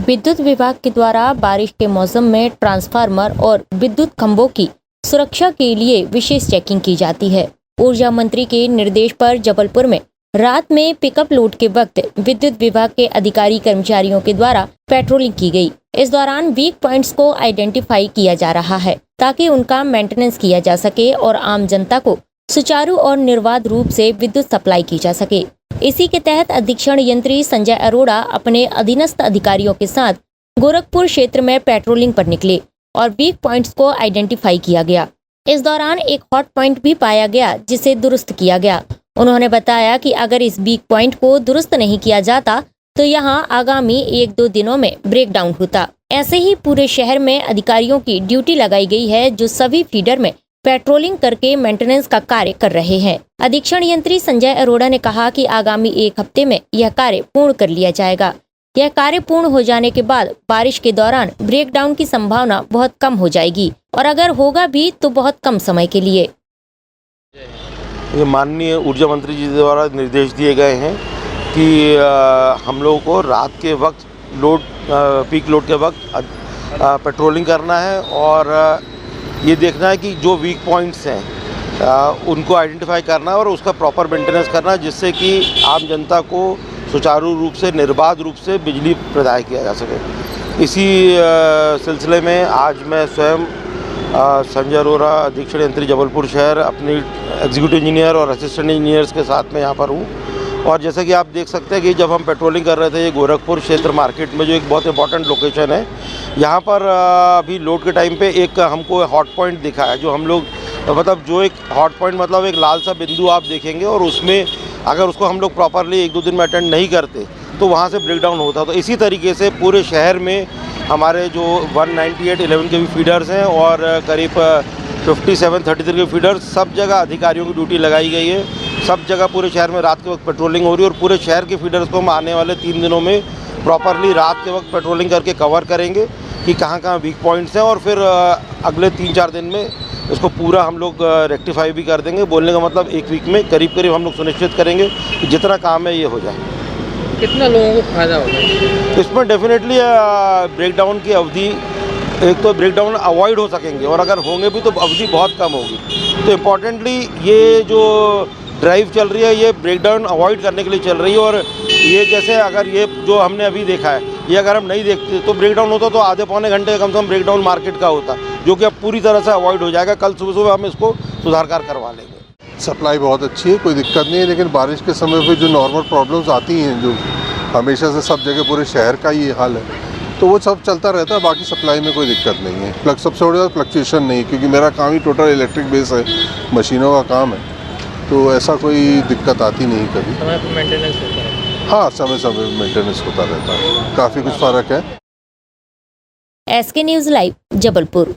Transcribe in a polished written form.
विद्युत विभाग के द्वारा बारिश के मौसम में ट्रांसफार्मर और विद्युत खंभों की सुरक्षा के लिए विशेष चेकिंग की जाती है। ऊर्जा मंत्री के निर्देश पर जबलपुर में रात में पिकअप लोड के वक्त विद्युत विभाग के अधिकारी कर्मचारियों के द्वारा पेट्रोलिंग की गई। इस दौरान वीक पॉइंट्स को आइडेंटिफाई किया जा रहा है ताकि उनका मेंटेनेंस किया जा सके और आम जनता को सुचारू और निर्बाध रूप से विद्युत सप्लाई की जा सके। इसी के तहत अधीक्षण यंत्री संजय अरोड़ा अपने अधीनस्थ अधिकारियों के साथ गोरखपुर क्षेत्र में पेट्रोलिंग पर निकले और वीक पॉइंट्स को आइडेंटिफाई किया गया। इस दौरान एक हॉट पॉइंट भी पाया गया जिसे दुरुस्त किया गया। उन्होंने बताया कि अगर इस वीक पॉइंट को दुरुस्त नहीं किया जाता तो यहाँ आगामी 1-2 दिनों में ब्रेकडाउन होता। ऐसे ही पूरे शहर में अधिकारियों की ड्यूटी लगाई गई है जो सभी फीडर में पेट्रोलिंग करके मेंटेनेंस का कार्य कर रहे हैं। अधीक्षण यंत्री संजय अरोड़ा ने कहा कि आगामी 1 हफ्ते में यह कार्य पूर्ण कर लिया जाएगा। यह कार्य पूर्ण हो जाने के बाद बारिश के दौरान ब्रेकडाउन की संभावना बहुत कम हो जाएगी और अगर होगा भी तो बहुत कम समय के लिए। ये माननीय ऊर्जा मंत्री जी द्वारा निर्देश दिए गए हैं कि हम लोगों को रात के वक्त पीक लोड के वक्त पेट्रोलिंग करना है और ये देखना है कि जो वीक पॉइंट्स हैं उनको आइडेंटिफाई करना है और उसका प्रॉपर मेंटेनेंस करना है जिससे कि आम जनता को सुचारू रूप से निर्बाध रूप से बिजली प्रदान किया जा सके। इसी सिलसिले में आज मैं स्वयं संजय अरोड़ा अधीक्षण यंत्री जबलपुर शहर अपनी एग्जीक्यूटिव इंजीनियर और असिस्टेंट इंजीनियर्स के साथ में यहाँ पर हूँ। और जैसा कि आप देख सकते हैं कि जब हम पेट्रोलिंग कर रहे थे ये गोरखपुर क्षेत्र मार्केट में जो एक बहुत इंपॉर्टेंट लोकेशन है, यहाँ पर अभी लोड के टाइम पे एक हमको हॉट पॉइंट दिखा है जो हम लोग मतलब जो एक हॉट पॉइंट मतलब एक लाल सा बिंदु आप देखेंगे और उसमें अगर उसको हम लोग प्रॉपरली 1-2 दिन में अटेंड नहीं करते तो वहाँ से ब्रेकडाउन होता। तो इसी तरीके से पूरे शहर में हमारे जो 198/11 के भी फीडर्स हैं और करीब 57-33 के फीडर्स सब जगह अधिकारियों की ड्यूटी लगाई गई है। सब जगह पूरे शहर में रात के वक्त पेट्रोलिंग हो रही है और पूरे शहर के फीडर्स को हम आने वाले 3 दिनों में प्रॉपरली रात के वक्त पेट्रोलिंग करके कवर करेंगे कि कहाँ वीक पॉइंट्स हैं और फिर अगले 3-4 दिन में उसको पूरा हम लोग रेक्टिफाई भी कर देंगे। बोलने का मतलब 1 वीक में करीब हम लोग सुनिश्चित करेंगे कि जितना काम है ये हो जाए। कितना लोगों को फायदा होगा इसमें? डेफिनेटली ब्रेकडाउन की अवधि एक तो ब्रेकडाउन अवॉइड हो सकेंगे और अगर होंगे भी तो अवधि बहुत कम होगी। तो इम्पॉर्टेंटली ये जो ड्राइव चल रही है ये ब्रेकडाउन अवॉइड करने के लिए चल रही है और ये जैसे अगर ये जो हमने अभी देखा है ये अगर हम नहीं देखते तो ब्रेकडाउन होता तो आधे पौने घंटे कम से कम ब्रेकडाउन मार्केट का होता, जो कि अब पूरी तरह से अवॉइड हो जाएगा। कल सुबह हम इसको सुधार करवा लेंगे। सप्लाई बहुत अच्छी है, कोई दिक्कत नहीं है, लेकिन बारिश के समय पे जो नॉर्मल प्रॉब्लम्स आती हैं जो हमेशा से सब जगह पूरे शहर का ये हाल है तो वो सब चलता रहता है। बाकी सप्लाई में कोई दिक्कत नहीं है। सबसे बड़ी बात फ्लक्चुएशन नहीं, क्योंकि मेरा काम ही टोटल इलेक्ट्रिक बेस है, मशीनों का काम है, तो ऐसा कोई दिक्कत आती नहीं कभी। समय पर मेंटेनेंस होता है? हाँ, समय मेंटेनेंस होता रहता है, काफ़ी कुछ फ़र्क है। SK news live Jabalpur.